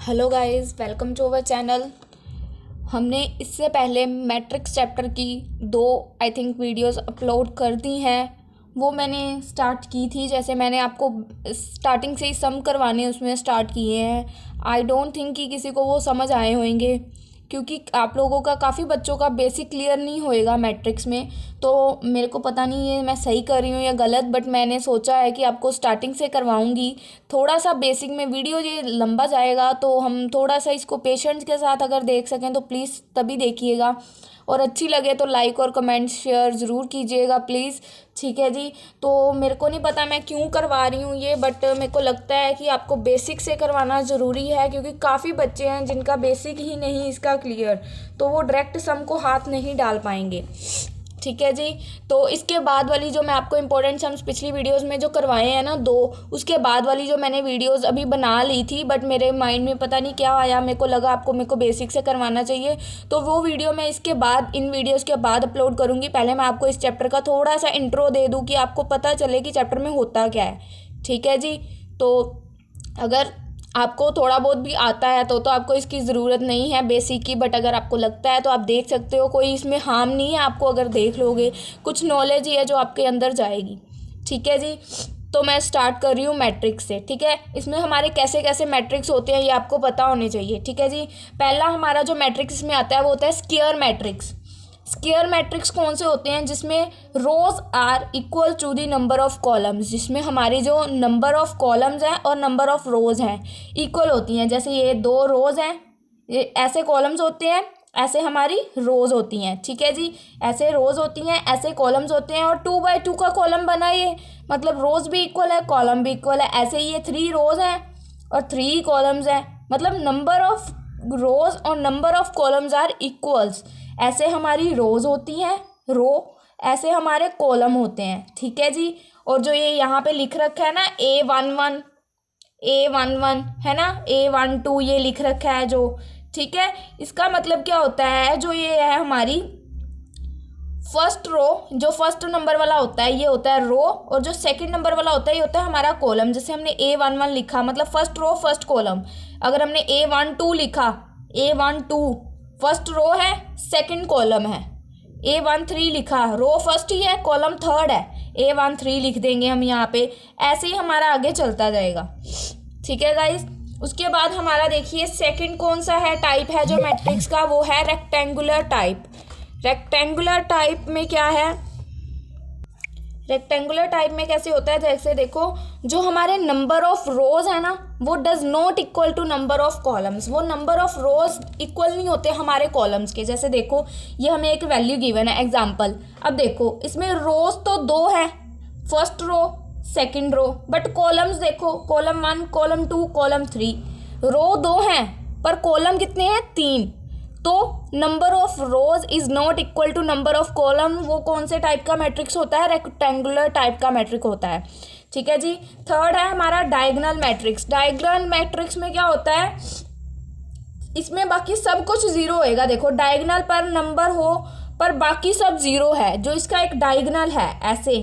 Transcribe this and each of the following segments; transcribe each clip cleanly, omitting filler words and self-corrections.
Hello guys, welcome to our channel. हमने इससे पहले मैट्रिक्स चैप्टर की दो आई थिंक वीडियोस अपलोड कर दी हैं। वो मैंने स्टार्ट की थी, जैसे मैंने आपको स्टार्टिंग से ही सम करवाने उसमें स्टार्ट किए हैं। आई डोंट थिंक कि किसी को वो समझ आए होंगे, क्योंकि आप लोगों का काफ़ी बच्चों का बेसिक क्लियर नहीं होएगा मैट्रिक्स में। तो मेरे को पता नहीं है मैं सही कर रही हूँ या गलत, बट मैंने सोचा है कि आपको स्टार्टिंग से करवाऊँगी। थोड़ा सा बेसिक में वीडियो ये लंबा जाएगा, तो हम थोड़ा सा इसको पेशेंस के साथ अगर देख सकें तो प्लीज़ तभी देखिएगा, और अच्छी लगे तो लाइक और कमेंट शेयर ज़रूर कीजिएगा प्लीज़। ठीक है जी। तो मेरे को नहीं पता मैं क्यों करवा रही हूँ ये, बट मेरे को लगता है कि आपको बेसिक से करवाना ज़रूरी है, क्योंकि काफ़ी बच्चे हैं जिनका बेसिक ही नहीं इसका क्लियर, तो वो डायरेक्ट सम को हाथ नहीं डाल पाएंगे। ठीक है जी। तो इसके बाद वाली जो मैं आपको इम्पोर्टेंट सम्स पिछली वीडियोस में जो करवाए हैं ना दो, उसके बाद वाली जो मैंने वीडियोस अभी बना ली थी, बट मेरे माइंड में पता नहीं क्या आया, मेरे को लगा मेरे को बेसिक से करवाना चाहिए, तो वो वीडियो मैं इसके बाद इन वीडियोस के बाद अपलोड करूँगी। पहले मैं आपको इस चैप्टर का थोड़ा सा इंट्रो दे दूँ कि आपको पता चले कि चैप्टर में होता क्या है। ठीक है जी। तो अगर आपको थोड़ा बहुत भी आता है तो आपको इसकी ज़रूरत नहीं है बेसिक की, बट अगर आपको लगता है तो आप देख सकते हो, कोई इसमें हार्म नहीं है आपको अगर देख लोगे। कुछ नॉलेज ही है जो आपके अंदर जाएगी। ठीक है जी। तो मैं स्टार्ट कर रही हूँ मैट्रिक्स से। ठीक है, इसमें हमारे कैसे कैसे मैट्रिक्स होते हैं ये आपको पता होने चाहिए। ठीक है जी। पहला हमारा जो मैट्रिक्स इसमें आता है वो होता है स्क्वायर मैट्रिक्स। स्क्वायर मैट्रिक्स कौन से होते हैं? जिसमें rows are equal to the number of columns, जिसमें हमारी जो नंबर ऑफ कॉलम्स हैं और नंबर ऑफ रोज हैं इक्वल होती हैं। जैसे ये दो रोज हैं, ये ऐसे कॉलम्स होते हैं, ऐसे हमारी रोज होती हैं। ठीक है जी। ऐसे रोज होती हैं, ऐसे कॉलम्स होते हैं, और 2 बाई 2 का कॉलम बना, ये मतलब रोज भी इक्वल है, कॉलम भी इक्वल है। ऐसे ही ये 3 रोज हैं और 3 कॉलम्स हैं, मतलब नंबर ऑफ रोज और number of columns are equals. ऐसे हमारी रोज होती हैं रो, ऐसे हमारे कॉलम होते हैं। ठीक है जी। और जो ये यहाँ पे लिख रखा है ना A11 A11 है ना, A12 ये लिख रखा है जो, ठीक है, इसका मतलब क्या होता है? जो ये है हमारी फर्स्ट रो, जो फर्स्ट नंबर वाला होता है ये होता है रो, और जो सेकंड नंबर वाला होता है ये होता है हमारा कॉलम। जैसे हमने A11 लिखा मतलब फर्स्ट रो फर्स्ट कॉलम। अगर हमने A12 लिखा, A12 फर्स्ट रो है सेकंड कॉलम है। A13 लिखा, रो फर्स्ट ही है कॉलम थर्ड है, A13 लिख देंगे हम यहाँ पे। ऐसे ही हमारा आगे चलता जाएगा। ठीक है गाइस। उसके बाद हमारा देखिए सेकंड कौन सा है टाइप है जो मैट्रिक्स का, वो है रेक्टेंगुलर टाइप। रेक्टेंगुलर टाइप में क्या है? रेक्टेंगुलर टाइप में कैसे होता है? जैसे देखो, जो हमारे नंबर ऑफ रोज है ना वो does not equal to number of columns. वो नंबर ऑफ रोज इक्वल नहीं होते हमारे कॉलम्स के। जैसे देखो, ये हमें एक वैल्यू गिवन है एग्जांपल। अब देखो इसमें रोज तो 2 है, first row second row, but columns देखो, कॉलम 1 कॉलम 2 कॉलम 3। रो 2 हैं पर कॉलम कितने हैं? 3। तो number of rows is not equal to number of column. वो कौन से टाइप का मैट्रिक्स होता है? रेक्टेंगुलर टाइप का मैट्रिक होता है। ठीक है जी। थर्ड है हमारा डायगोनल मैट्रिक्स। डायगोनल मैट्रिक्स में क्या होता है? इसमें बाकी सब कुछ जीरो होएगा। देखो डायगोनल पर नंबर हो पर बाकी सब जीरो है, जो इसका एक डायगोनल है ऐसे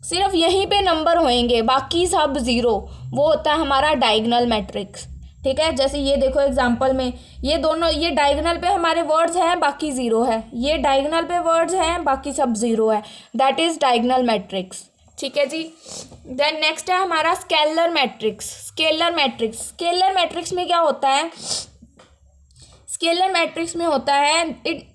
सिर्फ यहीं पे नंबर होएंगे, बाकी सब जीरो, वो होता है हमारा डायगोनल मैट्रिक्स। ठीक है। जैसे ये देखो एग्जांपल में, ये दोनों, ये डायगोनल पे हमारे वर्ड्स हैं बाकी जीरो है, ये डायगोनल पे वर्ड्स हैं बाकी सब जीरो है, दैट इज डायगोनल मैट्रिक्स। ठीक है जी। देन नेक्स्ट है हमारा scalar matrix. Scalar matrix, scalar matrix में क्या होता है? स्केलर मैट्रिक्स में होता है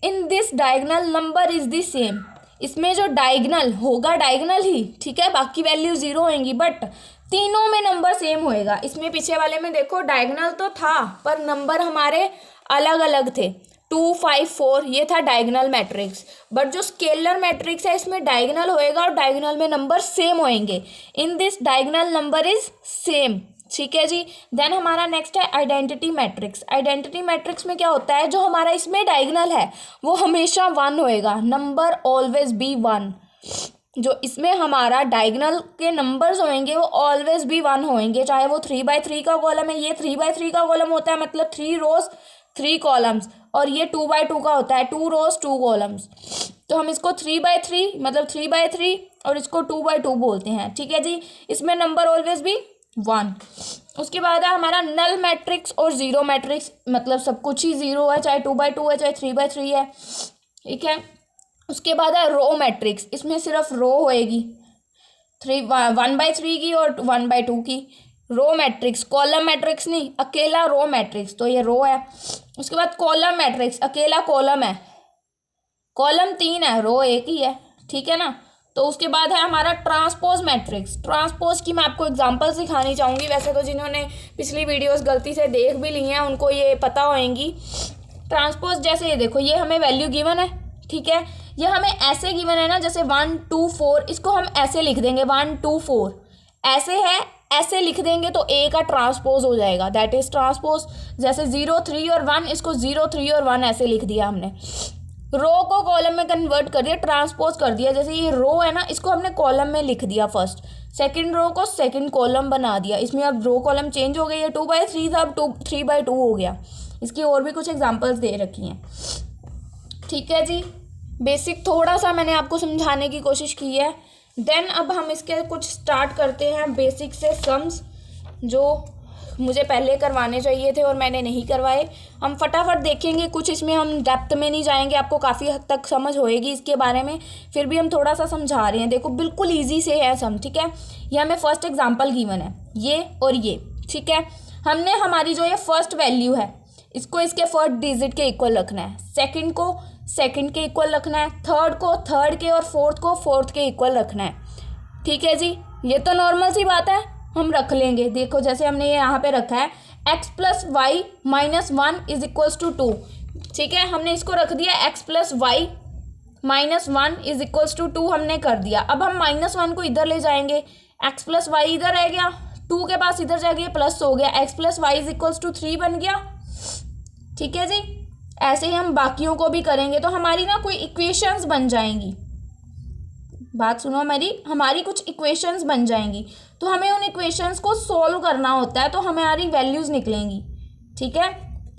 इन this diagonal number is the same. इसमें जो डायगोनल होगा डायगोनल ही, ठीक है, बाकी वैल्यू जीरो होंगी, बट तीनों में नंबर सेम होएगा। इसमें पीछे वाले में देखो डायगोनल तो था पर नंबर हमारे अलग अलग थे, 2 5 4, ये था डायगोनल मैट्रिक्स। बट जो स्केलर मैट्रिक्स है इसमें डायगोनल होएगा और डायगोनल में नंबर सेम होएंगे। In this diagonal number is same. ठीक है जी। देन हमारा नेक्स्ट है आइडेंटिटी मैट्रिक्स। आइडेंटिटी मैट्रिक्स में क्या होता है? जो हमारा इसमें डायगोनल है वो हमेशा 1 होएगा, नंबर ऑलवेज बी 1। जो इसमें हमारा डायगोनल के नंबर्स होंगे वो ऑलवेज भी 1 होंगे, चाहे वो 3 बाई 3 का कॉलम है, ये 3 बाई 3 का कॉलम होता है मतलब 3 रोज 3 कॉलम्स, और ये 2 बाई 2 का होता है 2 रोज 2 कॉलम्स। तो हम इसको 3 बाई 3 मतलब 3 बाई 3 और इसको 2 बाई 2 बोलते हैं। ठीक है जी। इसमें नंबर ऑलवेज भी 1। उसके बाद है हमारा नल मैट्रिक्स और ज़ीरो मैट्रिक्स, मतलब सब कुछ ही ज़ीरो है, चाहे 2x2 है चाहे 3x3 है, ठीक है। उसके बाद है रो मैट्रिक्स, इसमें सिर्फ रो होएगी 1/3 की और 1/2 की। रो मैट्रिक्स, कॉलम मैट्रिक्स नहीं, अकेला रो मैट्रिक्स, तो ये रो है। उसके बाद कॉलम मैट्रिक्स, अकेला कॉलम है, कॉलम 3 है, रो 1 ही है, ठीक है ना। तो उसके बाद है हमारा ट्रांसपोज मैट्रिक्स। ट्रांसपोज की मैं आपको एग्जांपल सिखानी चाहूँगी, वैसे तो जिन्होंने पिछली वीडियोस गलती से देख भी ली हैं उनको ये पता होएंगी। ट्रांसपोज जैसे ये देखो, ये हमें वैल्यू गिवन है, ठीक है। ये हमें ऐसे गिवन है ना, जैसे 1 2 4, इसको हम ऐसे लिख देंगे 1 2 4, ऐसे है, ऐसे लिख देंगे तो ए का ट्रांसपोज हो जाएगा, दैट इज ट्रांसपोज। जैसे 0 3 और 1, इसको 0 3 और 1 ऐसे लिख दिया हमने, रो को कॉलम में कन्वर्ट कर दिया, ट्रांसपोज कर दिया। जैसे ये रो है ना, इसको हमने कॉलम में लिख दिया फर्स्ट, सेकंड रो को सेकंड कॉलम बना दिया, इसमें अब रो कॉलम चेंज हो गई है, 2/3 था अब 3/2 हो गया। इसकी और भी कुछ एग्जांपल्स दे रखी हैं, ठीक है जी। बेसिक थोड़ा सा मैंने आपको समझाने की कोशिश की है। देन अब हम इसके कुछ स्टार्ट करते हैं बेसिक से सम्स, जो मुझे पहले करवाने चाहिए थे और मैंने नहीं करवाए। हम फटाफट देखेंगे कुछ, इसमें हम डेप्थ में नहीं जाएंगे, आपको काफ़ी हद तक समझ होएगी इसके बारे में, फिर भी हम थोड़ा सा समझा रहे हैं। देखो बिल्कुल ईजी से है सम, ठीक है। ये हमें फर्स्ट एग्जाम्पल गिवन है, ये और ये, ठीक है। हमने हमारी जो ये फर्स्ट वैल्यू है इसको इसके फर्स्ट डिजिट के इक्वल रखना है, सेकंड को सेकंड के इक्वल रखना है, थर्ड को थर्ड के और फोर्थ को फोर्थ के इक्वल रखना है, ठीक है जी। ये तो नॉर्मल सी बात है, हम रख लेंगे। देखो जैसे हमने ये यहाँ पे रखा है x + y - 1 = 2, ठीक है। हमने इसको रख दिया x + y - 1 = 2 हमने कर दिया। अब हम -1 को इधर ले जाएंगे, x + y इधर रह गया, 2 के पास इधर जाके प्लस हो गया, x + y = 3 बन गया, ठीक है जी। ऐसे ही हम बाकियों को भी करेंगे, तो हमारी ना कोई इक्वेशंस बन जाएंगी, बात सुनो हमारी कुछ इक्वेशंस बन जाएंगी, तो हमें उन इक्वेशंस को सोल्व करना होता है, तो हमारी वैल्यूज़ निकलेंगी, ठीक है।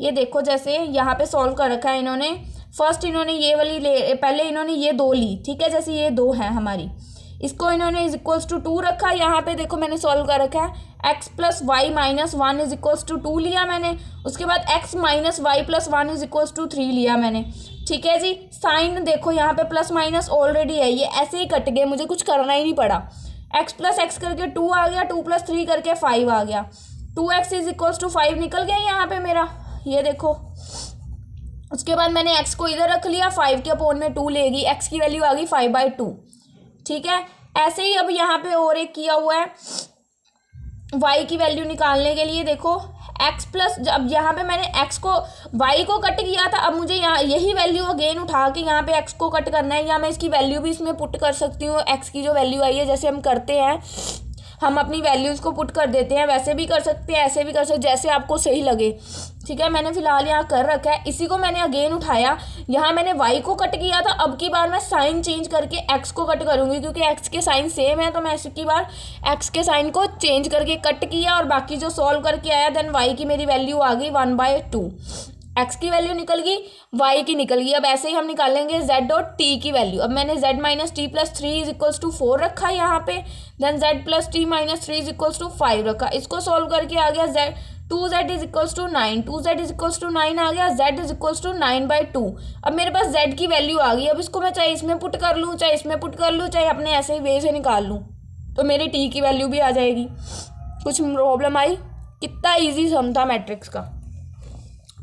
ये देखो जैसे यहाँ पे सॉल्व कर रखा है इन्होंने, फर्स्ट इन्होंने ये वाली पहले इन्होंने ये 2 ली, ठीक है। जैसे ये 2 है हमारी, इसको इन्होंने = 2 रखा। यहाँ पे देखो मैंने सॉल्व कर रखा है x + y - 1 = 2 लिया मैंने, उसके बाद x - y + 1 = 3 लिया मैंने, ठीक है जी। साइन देखो यहाँ पे प्लस माइनस ऑलरेडी है, ये ऐसे ही कट गए, मुझे कुछ करना ही नहीं पड़ा। x + x करके 2 आ गया, 2 + 3 करके 5 आ गया, 2x = 5 निकल गया यहाँ पे मेरा, ये देखो। उसके बाद मैंने x को इधर रख लिया, 5 के अपोन में 2 लेगी, x की वैल्यू आ गई 5/2, ठीक है। ऐसे ही अब यहाँ पे और एक किया हुआ है y की वैल्यू निकालने के लिए। देखो x प्लस, अब यहाँ पे मैंने x को y को कट किया था, अब मुझे यहाँ यही वैल्यू अगेन उठा के यहाँ पे x को कट करना है, या मैं इसकी वैल्यू भी इसमें पुट कर सकती हूँ। x की जो वैल्यू आई है, जैसे हम करते हैं, हम अपनी वैल्यूज़ को पुट कर देते हैं, वैसे भी कर सकते हैं, ऐसे भी कर सकते हैं, जैसे आपको सही लगे, ठीक है। मैंने फिलहाल यहाँ कर रखा है, इसी को मैंने अगेन उठाया, यहाँ मैंने y को कट किया था, अब की बार मैं साइन चेंज करके x को कट करूँगी, क्योंकि x के साइन सेम है, तो मैं इसकी बार x के साइन को चेंज करके कट किया, और बाकी जो सॉल्व करके आया, देन y की मेरी वैल्यू आ गई 1/2, x की वैल्यू निकल गई, y की निकल गई। अब ऐसे ही हम निकालेंगे z और t की वैल्यू। अब मैंने z - t + 3 = 4 रखा यहाँ पे, देन z + t - 3 = 5 रखा। इसको सॉल्व करके आ गया z 2z = 9, 2z = 9 आ गया, z = 9/2। अब मेरे पास z की वैल्यू आ गई, अब इसको मैं चाहे इसमें पुट कर लूँ, चाहे इसमें पुट कर लूँ, चाहे अपने ऐसे ही वे से निकाल लूँ, तो मेरी t की वैल्यू भी आ जाएगी। कुछ प्रॉब्लम आई? कितना ईजी सम था मैट्रिक्स का।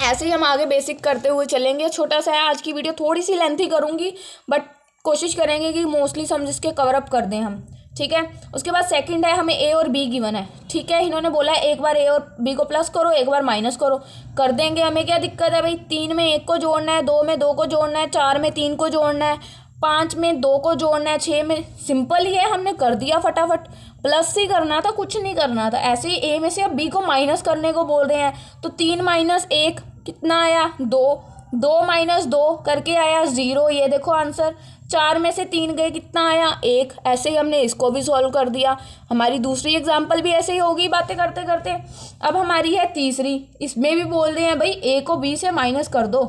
ऐसे ही हम आगे बेसिक करते हुए चलेंगे। छोटा सा है आज की वीडियो, थोड़ी सी लेंथी करूँगी, बट कोशिश करेंगे कि मोस्टली समझ इसके कवर अप कर दें हम, ठीक है। उसके बाद सेकंड है, हमें a और b गिवन है, ठीक है। इन्होंने बोला है एक बार a और b को प्लस करो, एक बार माइनस करो, कर देंगे। हमें क्या दिक्कत है भाई, 3 में 1 को जोड़ना है, 2 में 2 को जोड़ना है, 4 में 3 को जोड़ना है, 5 में 2 को जोड़ना है, 6 में, सिंपल ही है, हमने कर दिया फटाफट। प्लस ही करना था, कुछ नहीं करना था। ऐसे ही a में से अब b को माइनस करने को बोल रहे हैं, तो 3 - 1 कितना आया, 2, 2 - 2 करके आया 0, ये देखो आंसर। 4 में से 3 गए, कितना आया, 1। ऐसे ही हमने इसको भी सॉल्व कर दिया। हमारी दूसरी एग्जाम्पल भी ऐसे ही होगी बातें करते करते। अब हमारी है तीसरी, इसमें भी बोल रहे हैं भाई a को b से माइनस कर दो,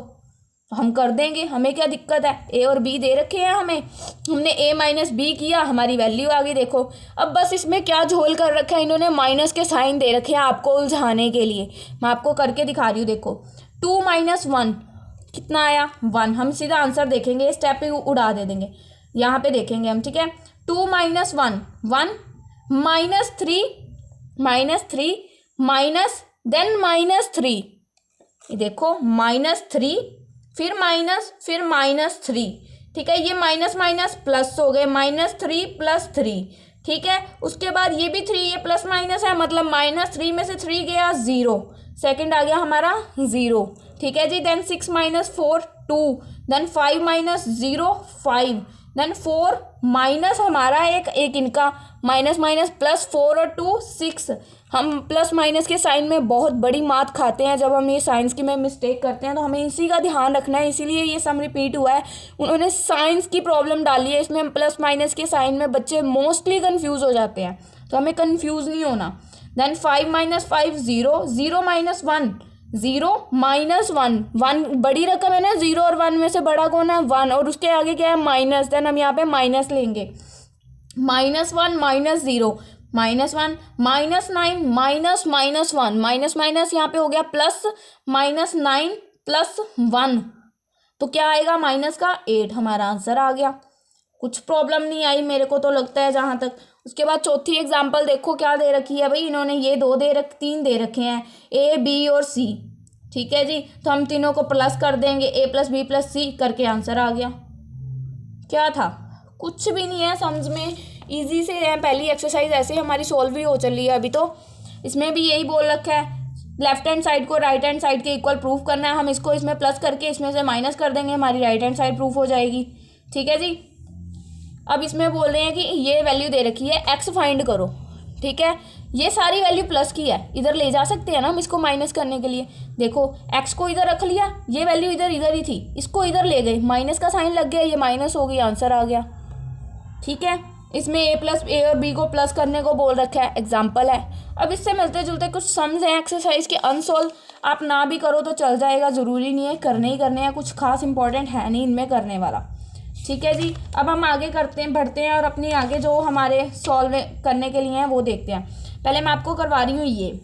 हम कर देंगे, हमें क्या दिक्कत है। ए और बी दे रखे हैं हमें, हमने ए माइनस बी किया, हमारी वैल्यू आ गई। देखो अब बस इसमें क्या झोल कर रखा है, इन्होंने माइनस के साइन दे रखे हैं आपको उलझाने के लिए। मैं आपको करके दिखा रही हूँ। देखो 2 - 1 कितना आया 1। हम सीधा आंसर देखेंगे, स्टेप पे उड़ा दे देंगे, यहाँ पे देखेंगे हम, ठीक है। 2 - 1 1 -3 माइनस देन -3, देखो -3 फिर -3, ठीक है। ये माइनस माइनस प्लस हो गए, -3 + 3, ठीक है। उसके बाद ये भी 3, ये प्लस माइनस है, मतलब -3 में से 3 गया 0, सेकंड आ गया हमारा 0, ठीक है जी। देन 6 - 4 2, देन 5 - 0 5, देन 4 माइनस हमारा एक इनका माइनस माइनस प्लस 4 और 2 6। हम प्लस माइनस के साइन में बहुत बड़ी मात खाते हैं जब हम ये साइंस की में मिस्टेक करते हैं, तो हमें इसी का ध्यान रखना है, इसीलिए ये सम रिपीट हुआ है। उन्होंने साइंस की प्रॉब्लम डाली है इसमें, हम प्लस माइनस के साइन में बच्चे मोस्टली कन्फ्यूज़ हो जाते हैं, तो हमें कन्फ्यूज़ नहीं होना। देन 5 - 5 0 0 - 1 0 -1 1 बड़ी रकम है ना, 0 और 1 में से बड़ा कौन है 1, और उसके आगे क्या है माइनस, देन हम यहाँ पे माइनस लेंगे। -1 - 0 -1 -9 -1 माइनस माइनस यहाँ पे हो गया प्लस, -9 + 1, तो क्या आएगा माइनस का 8, हमारा आंसर आ गया। कुछ प्रॉब्लम नहीं आई मेरे को तो लगता है जहाँ तक। उसके बाद चौथी एग्जाम्पल देखो क्या दे रखी है भाई, इन्होंने ये 3 दे रखे हैं, ए बी और सी, ठीक है जी। तो हम तीनों को प्लस कर देंगे, a + b + c करके आंसर आ गया। क्या था, कुछ भी नहीं है, समझ में इजी से है। पहली एक्सरसाइज ऐसे हमारी सॉल्व भी हो चली है अभी, तो इसमें भी यही बोल रखा है, लेफ्ट हैंड साइड को राइट हैंड साइड के इक्वल प्रूफ करना है। हम इसको इसमें प्लस करके इसमें से माइनस कर देंगे, हमारी राइट हैंड साइड प्रूफ हो जाएगी, ठीक है जी। अब इसमें बोल रहे हैं कि ये वैल्यू दे रखी है, x फाइंड करो, ठीक है। ये सारी वैल्यू प्लस की है, इधर ले जा सकते हैं ना हम इसको माइनस करने के लिए। देखो x को इधर रख लिया, ये वैल्यू इधर ही थी, इसको इधर ले गए, माइनस का साइन लग गया, ये माइनस हो गई, आंसर आ गया, ठीक है। इसमें a और b को प्लस करने को बोल रखा है, एग्जाम्पल है। अब इससे मिलते जुलते कुछ सम्स हैं एक्सरसाइज के अनसॉल्व, आप ना भी करो तो चल जाएगा, ज़रूरी नहीं है करने ही करने हैं, कुछ खास इंपॉर्टेंट है नहीं इनमें करने वाला, ठीक है जी। अब हम आगे बढ़ते हैं और अपनी आगे जो हमारे सॉल्व करने के लिए हैं वो देखते हैं। पहले मैं आपको करवा रही हूँ ये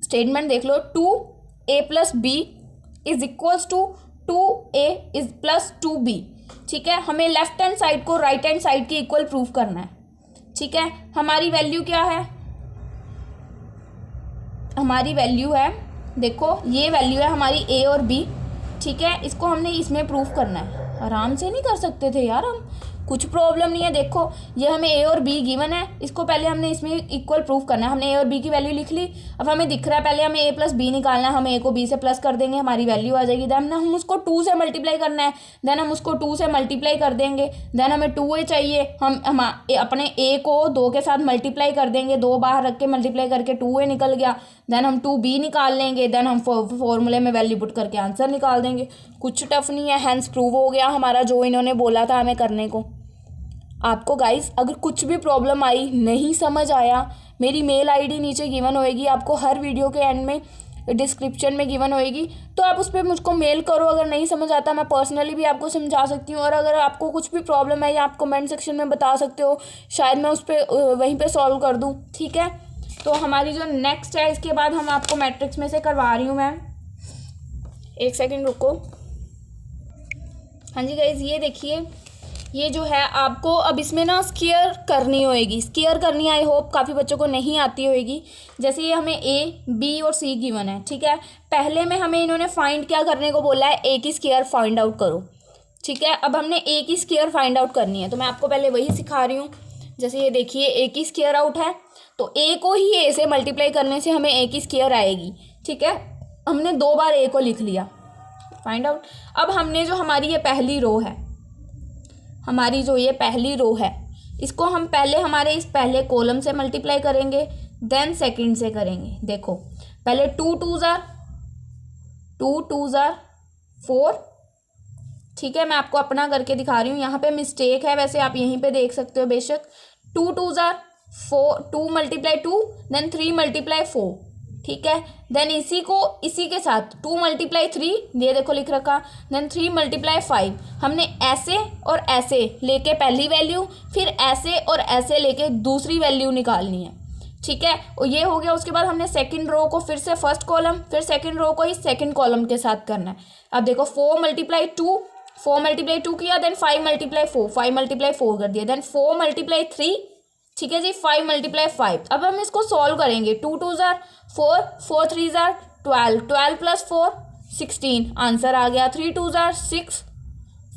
स्टेटमेंट, देख लो, 2a + b = 2a + 2b, ठीक है। हमें लेफ्ट हैंड साइड को राइट हैंड साइड के इक्वल प्रूफ करना है, ठीक है। हमारी वैल्यू क्या है, हमारी वैल्यू है, देखो ये वैल्यू है हमारी a और b, ठीक है। इसको हमने इसमें प्रूफ करना है, आराम से नहीं कर सकते थे यार हम, कुछ प्रॉब्लम नहीं है। देखो ये हमें a और b गिवन है, इसको पहले हमने इसमें इक्वल प्रूफ करना है, हमने a और b की वैल्यू लिख ली। अब हमें दिख रहा है पहले हमें a + b निकालना है, हम a को b से प्लस कर देंगे, हमारी वैल्यू आ जाएगी। देन हम उसको 2 से मल्टीप्लाई करना है, देन हम उसको 2 से मल्टीप्लाई कर देंगे। देन हमें 2a चाहिए, हम अपने a को 2 के साथ मल्टीप्लाई कर देंगे, 2 बाहर रख के मल्टीप्लाई करके 2a निकल गया। देन हम 2b निकाल लेंगे, देन हम फॉर्मूले में वैल्यू पुट करके आंसर निकाल देंगे। कुछ टफ नहीं है, हैंस प्रूव हो गया हमारा जो इन्होंने बोला था हमें करने को। आपको गाइस अगर कुछ भी प्रॉब्लम आई, नहीं समझ आया, मेरी मेल आईडी नीचे गिवन होएगी, आपको हर वीडियो के एंड में डिस्क्रिप्शन में गिवन होएगी, तो आप उस पर मुझको मेल करो। अगर नहीं समझ आता मैं पर्सनली भी आपको समझा सकती हूँ, और अगर आपको कुछ भी प्रॉब्लम है या आप कमेंट सेक्शन में बता सकते हो, शायद मैं उस पर वहीं पर सॉल्व कर दूँ, ठीक है। तो हमारी जो नेक्स्ट है, इसके बाद हम आपको मैट्रिक्स में से करवा रही हूँ मैं, एक सेकेंड रुको। हाँ जी गाइज, ये देखिए, ये जो है आपको अब इसमें ना स्क्वायर करनी होएगी, स्क्वायर करनी, आई होप काफ़ी बच्चों को नहीं आती होएगी। जैसे ये हमें a b और c गिवन है, ठीक है। पहले में हमें इन्होंने फाइंड क्या करने को बोला है, a की स्क्वायर फाइंड आउट करो, ठीक है। अब हमने a की स्क्वायर फाइंड आउट करनी है, तो मैं आपको पहले वही सिखा रही हूँ। जैसे ये देखिए a की स्क्वायर आउट है, तो a को ही a से मल्टीप्लाई करने से हमें a की स्क्वायर आएगी, ठीक है। हमने 2 बार a को लिख लिया, फाइंड आउट। अब हमने जो हमारी ये पहली रो है, हमारी जो ये पहली रो है, इसको हम पहले हमारे इस पहले कॉलम से मल्टीप्लाई करेंगे, देन सेकंड से करेंगे। देखो पहले 2 2 4, ठीक है। मैं आपको अपना करके दिखा रही हूँ, यहाँ पे मिस्टेक है, वैसे आप यहीं पे देख सकते हो बेशक। 2 2 4, 2 × 2, देन 3 × 4, ठीक है। देन इसी को इसी के साथ 2 × 3, ये देखो लिख रखा। देन 3 × 5, हमने ऐसे और ऐसे लेके पहली वैल्यू, फिर ऐसे और ऐसे लेके दूसरी वैल्यू निकालनी है, ठीक है। और ये हो गया। उसके बाद हमने सेकंड रो को फिर से फर्स्ट कॉलम, फिर सेकंड रो को ही सेकंड कॉलम के साथ करना है। अब देखो 4 × 2, 4 × 2 किया। देन 5 × 4, 5 × 4 कर दिया। देन 4 × 3, ठीक है जी, 5 × 5। अब हम इसको सॉल्व करेंगे। 2 2 ज़ार 4, 4 3 ज़ार 12, 12 + 4 16, आंसर आ गया। 3 2 ज़ार 6,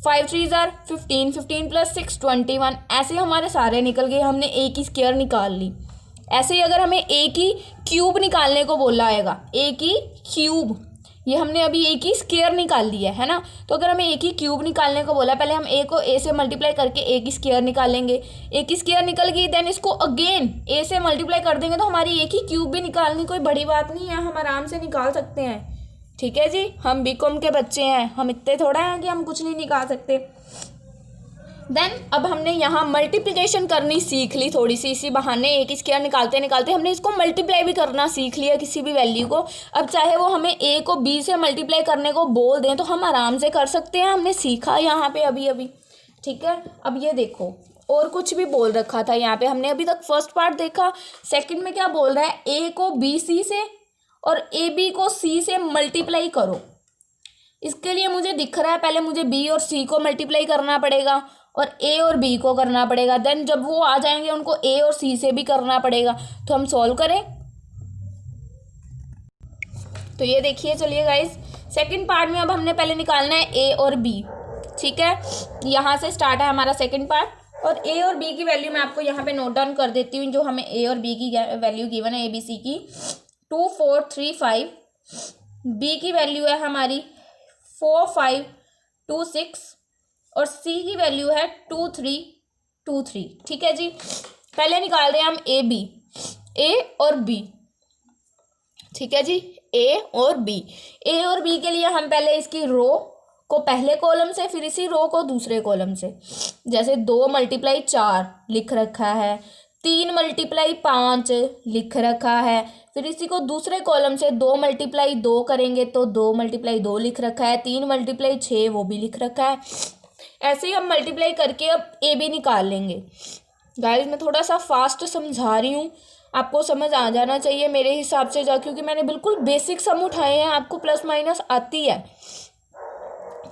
5 3 ज़ार 15, 15 + 6 21। ऐसे हमारे सारे निकल गए। हमने ए की स्क्वायर निकाल ली। ऐसे ही अगर हमें ए की क्यूब निकालने को बोला आएगा, ए की क्यूब, ये हमने अभी ए की स्क्वायर निकाल ली है ना। तो अगर हमें ए की क्यूब निकालने को बोला, पहले हम ए को ए से मल्टीप्लाई करके ए की स्क्वायर निकालेंगे। ए की स्क्वायर निकल गई, देन इसको अगेन ए से मल्टीप्लाई कर देंगे तो हमारी ए की क्यूब भी निकालनी कोई बड़ी बात नहीं है, हम आराम से निकाल सकते हैं, ठीक है जी। हम बीकॉम के बच्चे हैं, हम इतने थोड़ा हैं कि हम कुछ नहीं निकाल सकते। देन अब हमने यहाँ मल्टीप्लिकेशन करनी सीख ली थोड़ी सी, इसी बहाने ए की स्क्वायर निकालते निकालते हमने इसको मल्टीप्लाई भी करना सीख लिया किसी भी वैल्यू को। अब चाहे वो हमें ए को बी से मल्टीप्लाई करने को बोल दें तो हम आराम से कर सकते हैं, हमने सीखा यहाँ पे अभी अभी, ठीक है। अब ये देखो और कुछ भी बोल रखा था यहाँ पे, हमने अभी तक फर्स्ट पार्ट देखा। सेकंड में क्या बोल रहा है, ए को बी सी से और ए बी को सी से मल्टीप्लाई करो। इसके लिए मुझे दिख रहा है पहले मुझे बी और सी को मल्टीप्लाई करना पड़ेगा और ए और बी को करना पड़ेगा। देन जब वो आ जाएंगे उनको ए और सी से भी करना पड़ेगा। तो हम सॉल्व करें। तो ये देखिए, चलिए गाइस, सेकंड पार्ट में अब हमने पहले निकालना है ए और बी, ठीक है। यहाँ से स्टार्ट है हमारा सेकंड पार्ट। और ए और बी की वैल्यू मैं आपको यहाँ पे नोट डाउन कर देती हूँ, जो हमें ए और बी की वैल्यू गिवन है, ए बी सी की 2 4 3 5। बी की वैल्यू है हमारी 4 5 2 6 और सी की वैल्यू है 2 3 2 3, ठीक है जी। पहले निकाल रहे हैं हम ए और बी, ठीक है जी, ए और बी। ए और बी के लिए हम पहले इसकी रो को पहले कॉलम से, फिर इसी रो को दूसरे कॉलम से, जैसे 2 × 4 लिख रखा है, 3 × 5 लिख रखा है, फिर इसी को दूसरे कॉलम से 2 × 2 करेंगे तो 2 × 2 लिख रखा है, 3 × 6 वो भी लिख रखा है। ऐसे ही हम मल्टीप्लाई करके अब ए बी निकाल लेंगे। गाइस मैं थोड़ा सा फास्ट समझा रही हूँ, आपको समझ आ जाना चाहिए मेरे हिसाब से, क्योंकि मैंने बिल्कुल बेसिक सम उठाए हैं, आपको प्लस माइनस आती है,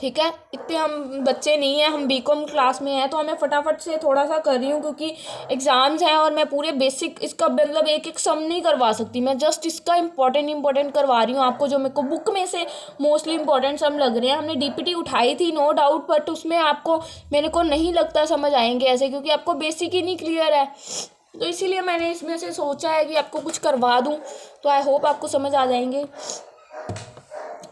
ठीक है। इतने हम बच्चे नहीं हैं, हम बीकॉम क्लास में हैं, तो हमें फटाफट से थोड़ा सा कर रही हूँ क्योंकि एग्ज़ाम्स हैं और मैं पूरे बेसिक इसका मतलब एक एक सम नहीं करवा सकती, मैं जस्ट इसका इम्पोर्टेंट करवा रही हूँ आपको, जो मेरे को बुक में से मोस्टली इंपॉर्टेंट सम लग रहे हैं। हमने डीपीटी उठाई थी नो डाउट, बट उसमें आपको मेरे को नहीं लगता समझ आएंगे ऐसे, क्योंकि आपको बेसिक ही नहीं क्लियर है, तो इसीलिए मैंने इसमें से सोचा है कि आपको कुछ करवा दूँ, तो आई होप आपको समझ आ जाएंगे।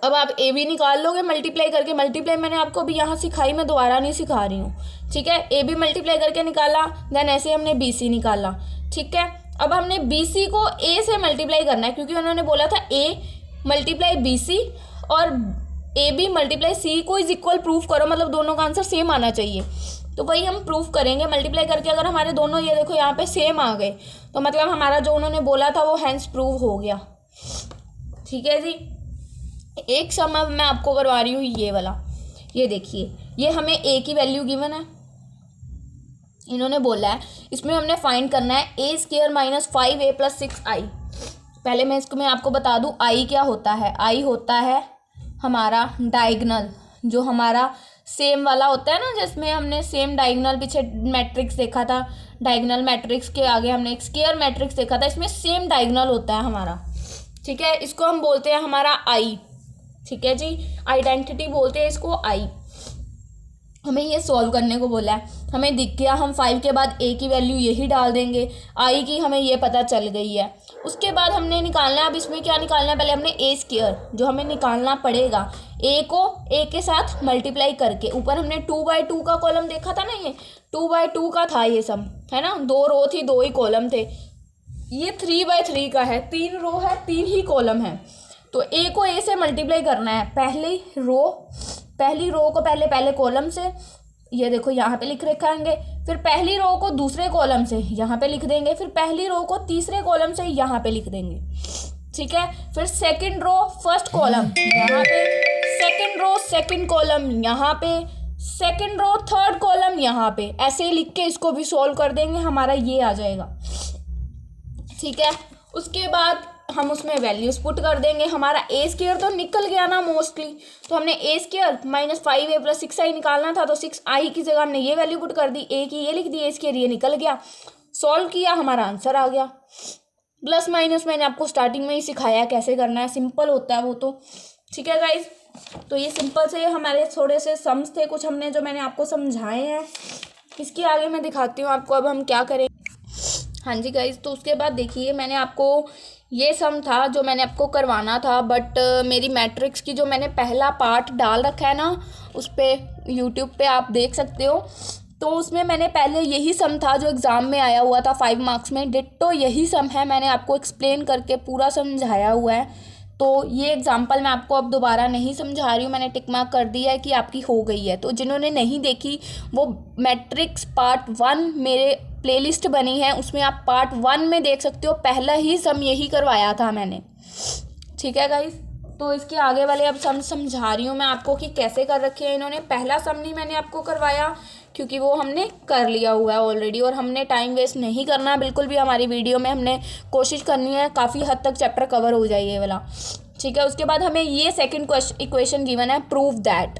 अब आप ए बी निकाल लोगे मल्टीप्लाई करके। मल्टीप्लाई मैंने आपको अभी यहाँ सिखाई, मैं दोबारा नहीं सिखा रही हूँ, ठीक है। ए बी मल्टीप्लाई करके निकाला, देन ऐसे हमने बी सी निकाला, ठीक है। अब हमने बी सी को ए से मल्टीप्लाई करना है, क्योंकि उन्होंने बोला था ए मल्टीप्लाई बी सी और ए बी मल्टीप्लाई सी को इज इक्वल प्रूफ करो, मतलब दोनों का आंसर सेम आना चाहिए। तो वही हम प्रूफ करेंगे मल्टीप्लाई करके। अगर हमारे दोनों ये देखो यहाँ पे सेम आ गए तो मतलब हमारा जो उन्होंने बोला था वो हैंस प्रूव हो गया, ठीक है जी। एक सम अब मैं आपको करवा रही हूँ ये वाला, ये देखिए, ये हमें ए की वैल्यू गिवन है, इन्होंने बोला है इसमें हमने फाइंड करना है a² - 5a + 6i। पहले मैं आपको बता दूँ i क्या होता है। i होता है हमारा डायगनल, जो हमारा सेम वाला होता है ना, जिसमें हमने सेम डायगनल पीछे मैट्रिक्स देखा था, डायगनल मैट्रिक्स के आगे हमने एक स्क्वायर मैट्रिक्स देखा था, इसमें सेम डायगनल होता है हमारा, ठीक है। इसको हम बोलते हैं हमारा आई, ठीक है जी, आइडेंटिटी बोलते हैं इसको आई। हमें ये सॉल्व करने को बोला है, हमें दिख गया, हम 5 के बाद a की वैल्यू यही डाल देंगे, i की हमें ये पता चल गई है। उसके बाद हमने निकालना है, अब इसमें क्या निकालना है, पहले हमने a² जो हमें निकालना पड़ेगा, a को a के साथ मल्टीप्लाई करके। ऊपर हमने 2/2 का कॉलम देखा था ना, ये 2/2 का था ये सम, है ना, 2 रो थी 2 ही कॉलम थे। ये 3/3 का है, 3 रो है 3 ही कॉलम है। तो a को a से मल्टीप्लाई करना है, पहली रो को पहले कॉलम से, ये देखो यहाँ पे लिख रखेंगे, फिर पहली रो को दूसरे कॉलम से यहाँ पे लिख देंगे, फिर पहली रो को तीसरे कॉलम से यहाँ पे लिख देंगे, ठीक है। फिर सेकंड रो फर्स्ट कॉलम यहाँ पे, सेकंड रो सेकंड कॉलम यहाँ पे, सेकंड रो थर्ड कॉलम यहाँ पे, ऐसे ही लिख के इसको भी सॉल्व कर देंगे, हमारा ये आ जाएगा, ठीक है। उसके बाद हम उसमें वैल्यूज पुट कर देंगे। हमारा ए स्क्वायर तो निकल गया ना मोस्टली, तो हमने ए स्क्वायर -5a + 6i निकालना था, तो 6i की जगह हमने ये वैल्यू पुट कर दी, ए की ये लिख दी, ए स्क्वायर ये निकल गया, सॉल्व किया, हमारा आंसर आ गया। प्लस माइनस मैंने आपको स्टार्टिंग में ही सिखाया कैसे करना है, सिंपल होता है वो तो, ठीक है गाइज। तो ये सिंपल से हमारे थोड़े से सम्स थे कुछ हमने जो मैंने आपको समझाए हैं। इसके आगे मैं दिखाती हूँ आपको अब हम क्या करें। हाँ जी गाइज, तो उसके बाद देखिए मैंने आपको ये सम था जो मैंने आपको करवाना था, बट मेरी मैट्रिक्स की जो मैंने पहला पार्ट डाल रखा है ना उस पर यूट्यूब पे आप देख सकते हो, तो उसमें मैंने पहले यही सम था जो एग्ज़ाम में आया हुआ था 5 मार्क्स में, डिट्टो यही सम है, मैंने आपको एक्सप्लेन करके पूरा समझाया हुआ है। तो ये एग्जांपल मैं आपको अब दोबारा नहीं समझा रही हूँ, मैंने टिक मार्क कर दिया है कि आपकी हो गई है। तो जिन्होंने नहीं देखी वो मैट्रिक्स पार्ट 1 मेरे प्लेलिस्ट बनी है, उसमें आप पार्ट 1 में देख सकते हो, पहला ही सम यही करवाया था मैंने, ठीक है गाइस। तो इसके आगे वाले अब सम समझा रही हूँ मैं आपको कि कैसे कर रखे हैं इन्होंने। पहला सम नहीं मैंने आपको करवाया क्योंकि वो हमने कर लिया हुआ है ऑलरेडी, और हमने टाइम वेस्ट नहीं करना बिल्कुल भी। हमारी वीडियो में हमने कोशिश करनी है काफ़ी हद तक चैप्टर कवर हो जाए ये वाला, ठीक है। उसके बाद हमें ये सेकंड इक्वेशन गिवन है, प्रूव दैट,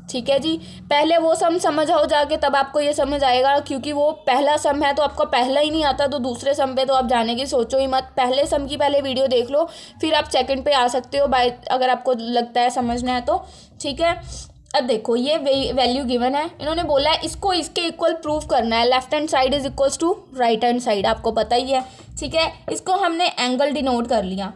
ठीक है जी। पहले वो सम समझ आओ जाके, तब आपको ये समझ आएगा, क्योंकि वो पहला सम है तो आपको पहला ही नहीं आता, तो दूसरे सम पे तो आप जाने की सोचो ही मत। पहले सम की पहले वीडियो देख लो, फिर आप सेकंड पे आ सकते हो बाय, अगर आपको लगता है समझना है तो, ठीक है। अब देखो ये वैल्यू गिवन है, इन्होंने बोला है इसको इसके इक्वल प्रूव करना है, left hand side is equals to right hand side, आपको पता ही है, ठीक है। इसको हमने एंगल डिनोट कर लिया।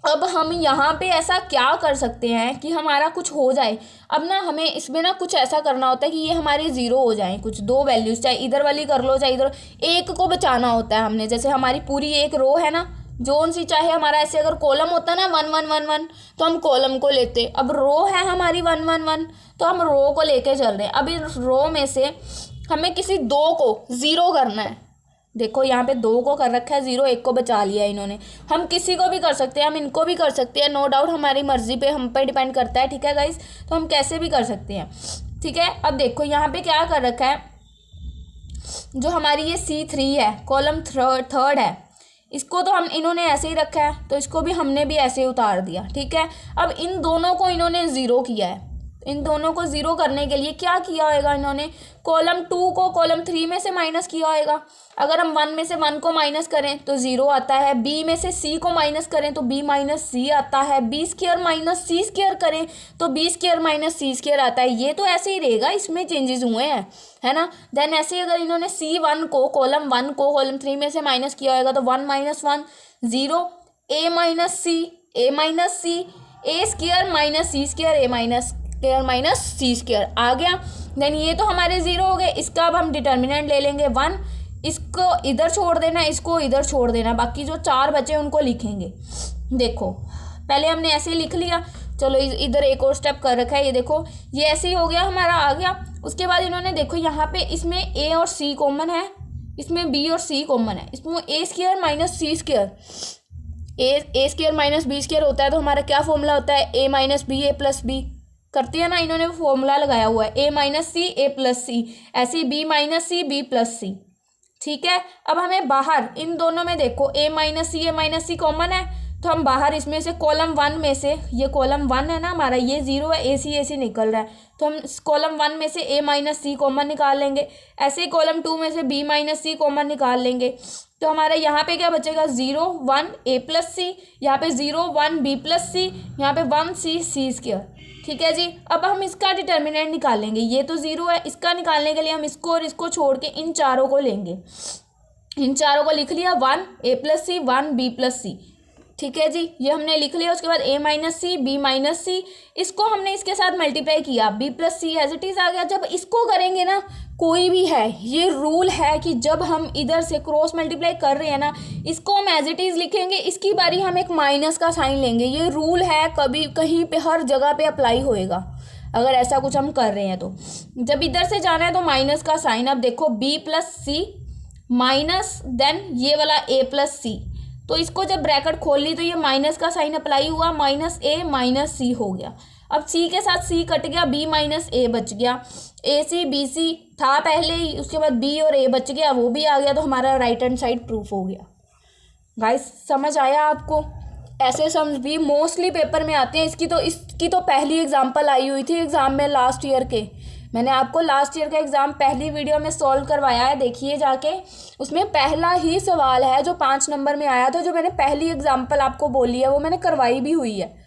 अब हम यहाँ पे ऐसा क्या कर सकते हैं कि हमारा कुछ हो जाए। अब ना हमें इसमें ना कुछ ऐसा करना होता है कि ये हमारे ज़ीरो हो जाएं, कुछ दो वैल्यूज़, चाहे इधर वाली कर लो चाहे इधर, एक को बचाना होता है हमने। जैसे हमारी पूरी एक रो है ना, जोन सी, चाहे हमारा ऐसे अगर कॉलम होता ना 1 1 1 1 तो हम कॉलम को लेते, अब रो है हमारी 1 1 1 तो हम रो को लेके चल रहे हैं। अब इस रो में से हमें किसी दो को ज़ीरो करना है। देखो यहाँ पे दो को कर रखा है ज़ीरो, एक को बचा लिया है इन्होंने। हम किसी को भी कर सकते हैं, हम इनको भी कर सकते हैं, नो डाउट हमारी मर्जी पे, हम पे डिपेंड करता है, ठीक है गाइस। तो हम कैसे भी कर सकते हैं, ठीक है। अब देखो यहाँ पे क्या कर रखा है, जो हमारी ये C3 है, कॉलम थर्ड है, इसको तो हम इन्होंने ऐसे ही रखा है, तो इसको भी हमने भी ऐसे ही उतार दिया, ठीक है। अब इन दोनों को इन्होंने ज़ीरो किया है, इन दोनों को ज़ीरो करने के लिए क्या किया होगा इन्होंने, कॉलम 2 को कॉलम 3 में से माइनस किया होगा। अगर हम 1 में से 1 को माइनस करें तो ज़ीरो आता है, बी में से सी को माइनस करें तो बी माइनस सी आता है, B square minus C square करें तो B square minus C square आता है। ये तो ऐसे ही रहेगा, इसमें चेंजेस हुए हैं, है ना। देन ऐसे ही अगर इन्होंने C1 को कॉलम 1 को कॉलम 3 में से माइनस किया होगा तो 1 - 1 0, a minus C, a minus C, A square minus C square, A minus square minus C square आ गया। देन ये तो हमारे ज़ीरो हो गए, इसका अब हम डिटर्मिनेंट ले लेंगे 1, इसको इधर छोड़ देना, इसको इधर छोड़ देना, बाकी जो 4 बचे उनको लिखेंगे। देखो पहले हमने ऐसे ही लिख लिया, चलो इधर एक और स्टेप कर रखा है, ये देखो ये ऐसे ही हो गया, हमारा आ गया। उसके बाद इन्होंने देखो यहाँ पे इसमें ए और सी कॉमन है, इसमें बी और सी कॉमन है, इसमें ए स्क्वायर माइनस सी स्क्वायर, ए स्क्वायर माइनस बी स्क्वायर होता है, तो हमारा क्या फॉर्मूला होता है, ए माइनस बी ए प्लस बी, करती है ना, इन्होंने फॉर्मूला लगाया हुआ है ए माइनस सी ए प्लस सी, ऐसे B minus C B plus C, ठीक है। अब हमें बाहर इन दोनों में देखो ए माइनस सी कॉमन है, तो हम बाहर इसमें से कॉलम 1 में से, ये कॉलम 1 है ना हमारा, ये ज़ीरो है, ए सी निकल रहा है, तो हम कॉलम 1 में से ए माइनस सी कॉमन निकाल लेंगे, ऐसे ही कॉलम 2 में से बी माइनस सी कॉमन निकाल लेंगे। तो हमारा यहाँ पे क्या बचेगा, 0 1 ए प्लस सी, यहाँ पे 0 1 बी प्लस सी, यहाँ पे 1 सी स्क्वायर, ठीक है जी। अब हम इसका डिटर्मिनेंट निकालेंगे, ये तो 0 है, इसका निकालने के लिए हम इसको और इसको छोड़ के इन चारों को लेंगे, इन चारों को लिख लिया, 1 ए प्लस सी 1 बी प्लस सी, ठीक है जी, ये हमने लिख लिया। उसके बाद a minus C B minus C, इसको हमने इसके साथ मल्टीप्लाई किया, b plus C as it is आ गया। जब इसको करेंगे ना, कोई भी है, ये रूल है कि जब हम इधर से क्रॉस मल्टीप्लाई कर रहे हैं ना, इसको हम एज इट इज़ लिखेंगे, इसकी बारी हम एक माइनस का साइन लेंगे। ये रूल है, कभी कहीं पे हर जगह पे अप्लाई होएगा अगर ऐसा कुछ हम कर रहे हैं तो। जब इधर से जाना है तो माइनस का साइन, अब देखो b प्लस सी माइनस देन ये वाला a प्लस सी, तो इसको जब ब्रैकेट खोल ली तो ये माइनस का साइन अप्लाई हुआ, माइनस ए माइनस सी हो गया। अब सी के साथ सी कट गया, बी माइनस ए बच गया। ए सी बी सी था पहले ही, उसके बाद बी और ए बच गया, वो भी आ गया, तो हमारा राइट हैंड साइड प्रूफ हो गया। गाइस समझ आया आपको? ऐसे सम्स भी मोस्टली पेपर में आते हैं। इसकी तो पहली एग्जांपल आई हुई थी एग्ज़ाम में लास्ट ईयर के। मैंने आपको लास्ट ईयर का एग्ज़ाम पहली वीडियो में सॉल्व करवाया है, देखिए जाके। उसमें पहला ही सवाल है जो 5 नंबर में आया था, जो मैंने पहली एग्जांपल आपको बोली है वो मैंने करवाई भी हुई है।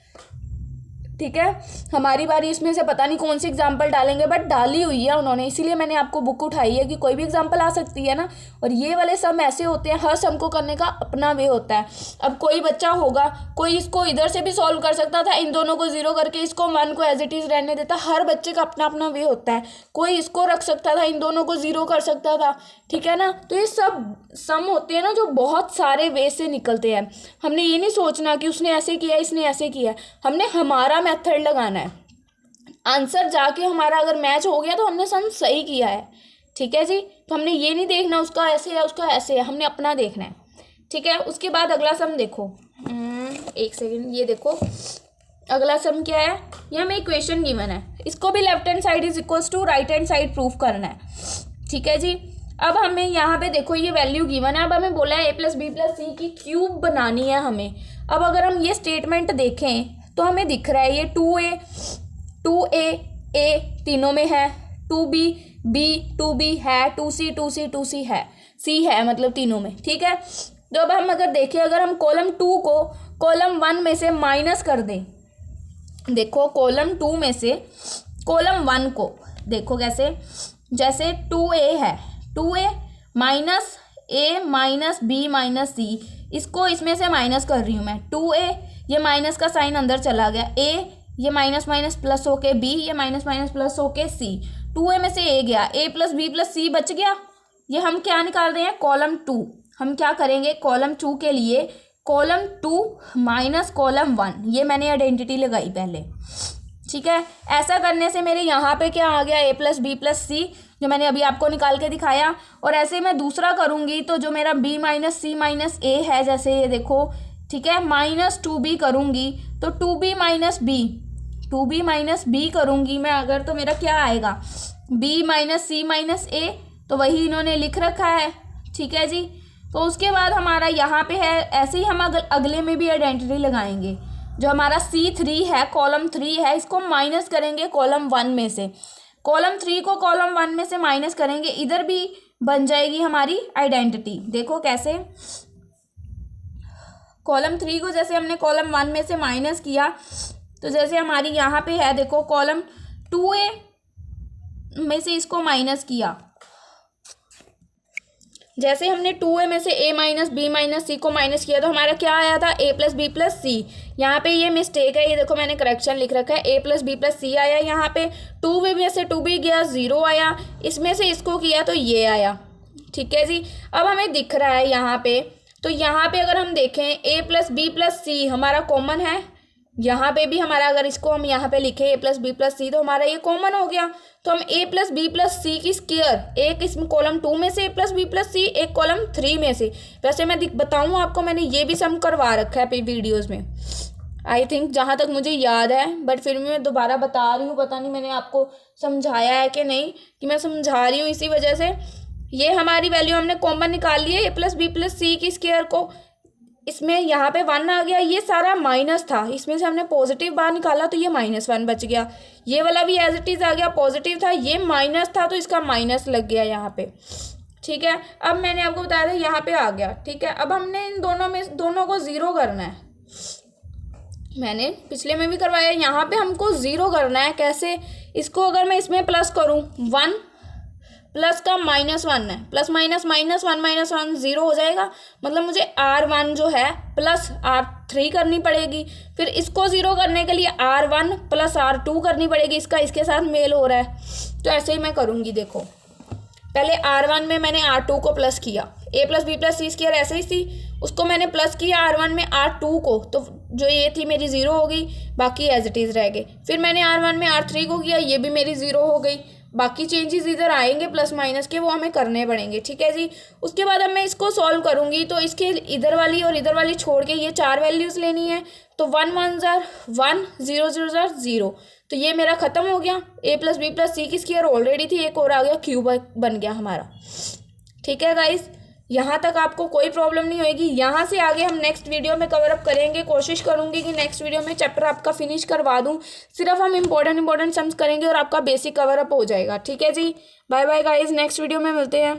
ठीक है, हमारी बारी इसमें से पता नहीं कौन सी एग्जांपल डालेंगे, बट डाली हुई है उन्होंने, इसीलिए मैंने आपको बुक उठाई है कि कोई भी एग्जांपल आ सकती है ना। और ये वाले सम ऐसे होते हैं, हर सम को करने का अपना वे होता है। अब कोई बच्चा होगा, कोई इसको इधर से भी सॉल्व कर सकता था, इन दोनों को 0 करके इसको 1 को एज इट इज़ रहने देता। हर बच्चे का अपना अपना वे होता है। कोई इसको रख सकता था, इन दोनों को 0 कर सकता था, ठीक है ना। तो ये सब सम होते हैं ना जो बहुत सारे वे से निकलते हैं। हमने ये नहीं सोचना कि उसने ऐसे किया इसने ऐसे किया, हमने हमारा मेथड लगाना है। आंसर जाके हमारा अगर मैच हो गया तो हमने सम सही किया है, ठीक है जी। तो हमने ये नहीं देखना उसका ऐसे है उसका ऐसे है, हमने अपना देखना है, ठीक है। उसके बाद अगला सम देखो, एक सेकेंड, ये देखो अगला सम क्या है। ये हमें इक्वेशन गिवन है, इसको भी left hand side is equals to right hand side proof करना है, ठीक है जी। अब हमें यहाँ पे देखो ये वैल्यू गिवन है। अब हमें बोला है a + b + c की क्यूब बनानी है हमें। अब अगर हम ये स्टेटमेंट देखें तो हमें दिख रहा है ये 2a a तीनों में है, 2b b 2b है, 2c 2c 2c है, c है, मतलब तीनों में, ठीक है। तो अब हम अगर देखें, अगर हम कॉलम 2 को कॉलम 1 में से माइनस कर दें, देखो कॉलम 2 में से कॉलम 1 को देखो कैसे, जैसे 2a है, 2a minus a minus b minus c, इसको इसमें से माइनस कर रही हूँ मैं। 2a ये माइनस का साइन अंदर चला गया, a ये माइनस माइनस प्लस होके b, ये माइनस माइनस प्लस होके c, 2a में से a गया, a + b + c बच गया। ये हम क्या निकाल रहे हैं, कॉलम 2। हम क्या करेंगे कॉलम 2 के लिए, कॉलम 2 माइनस कॉलम 1, ये मैंने आइडेंटिटी लगाई पहले, ठीक है। ऐसा करने से मेरे यहाँ पे क्या आ गया, a + b + c, जो मैंने अभी आपको निकाल के दिखाया। और ऐसे मैं दूसरा करूँगी तो जो मेरा b - c - a है, जैसे ये देखो, ठीक है, -2b करूँगी तो 2b - b करूँगी मैं अगर, तो मेरा क्या आएगा, b - c - a, तो वही इन्होंने लिख रखा है, ठीक है जी। तो उसके बाद हमारा यहाँ पे है, ऐसे ही हम अगले में भी आइडेंटिटी लगाएंगे। जो हमारा C3 है, कॉलम 3 है, इसको माइनस करेंगे कॉलम 1 में से, कॉलम 3 को कॉलम 1 में से माइनस करेंगे, इधर भी बन जाएगी हमारी आइडेंटिटी। देखो कैसे, कॉलम 3 को जैसे हमने कॉलम 1 में से माइनस किया, तो जैसे हमारी यहाँ पे है, देखो कॉलम 2a में से इसको माइनस किया, जैसे हमने 2a में से a - b - c को माइनस किया तो हमारा क्या आया था, a + b + c। यहाँ पे ये मिस्टेक है, ये देखो मैंने करेक्शन लिख रखा है, a + b + c आया, यहाँ पे 2b में से 2b गया, 0 आया, इसमें से इसको किया तो ये आया, ठीक है जी। अब हमें दिख रहा है यहाँ पे, तो यहाँ पे अगर हम देखें a + b + c हमारा कॉमन है, यहाँ पे भी हमारा, अगर इसको हम यहाँ पे लिखें a + b + c, तो हमारा ये कॉमन हो गया। तो हम a + b + c की स्क्वायर, एक इसमें कॉलम 2 में से a + b + c, एक कॉलम 3 में से। वैसे मैं बताऊँ आपको, मैंने ये भी सम करवा रखा है वीडियोज़ में, आई थिंक जहाँ तक मुझे याद है, बट फिर भी मैं दोबारा बता रही हूँ, पता नहीं मैंने आपको समझाया है कि नहीं, कि मैं समझा रही हूँ इसी वजह से। ये हमारी वैल्यू हमने कॉमन निकाल ली है, a + b + c की स्क्वायर को, इसमें यहाँ पे 1 आ गया, ये सारा माइनस था, इसमें से हमने पॉजिटिव बाहर निकाला तो ये -1 बच गया। ये वाला भी एज इट इज़ आ गया, पॉजिटिव था, ये माइनस था तो इसका माइनस लग गया यहाँ पे, ठीक है। अब मैंने आपको बताया था यहाँ पे आ गया, ठीक है। अब हमने इन दोनों को 0 करना है, मैंने पिछले में भी करवाया, यहाँ पे हमको 0 करना है। कैसे, इसको अगर मैं इसमें प्लस करूँ, 1 प्लस का -1 है, प्लस माइनस -1 0 हो जाएगा, मतलब मुझे R1 जो है प्लस R3 करनी पड़ेगी। फिर इसको 0 करने के लिए R1 + R2 करनी पड़ेगी, इसका इसके साथ मेल हो रहा है, तो ऐसे ही मैं करूँगी। देखो पहले R1 में मैंने R2 को प्लस किया, a + b + c स्क्वायर ऐसे ही थी, उसको मैंने प्लस किया R1 में R2 को, तो जो ये थी मेरी 0 हो गई, बाकी एज इट इज़ रह गए। फिर मैंने R1 में R3 को किया, ये भी मेरी 0 हो गई, बाकी चेंजेस इधर आएंगे प्लस माइनस के, वो हमें करने पड़ेंगे, ठीक है जी। उसके बाद अब मैं इसको सॉल्व करूँगी, तो इसके इधर वाली और इधर वाली छोड़ के ये 4 वैल्यूज़ लेनी है। तो 1 1 ज़र 1, 0 0 ज़र 0, तो ये मेरा ख़त्म हो गया। a प्लस बी प्लस सी की स्क्वायर ऑलरेडी थी, एक और आ गया, क्यूब बन गया हमारा। ठीक है गाइस, यहाँ तक आपको कोई प्रॉब्लम नहीं होएगी। यहाँ से आगे हम नेक्स्ट वीडियो में कवर अप करेंगे। कोशिश करूँगी कि नेक्स्ट वीडियो में चैप्टर आपका फिनिश करवा दूँ। सिर्फ हम इंपॉर्टेंट सम्स करेंगे और आपका बेसिक कवर अप हो जाएगा। ठीक है जी, bye bye guys, next video में मिलते हैं।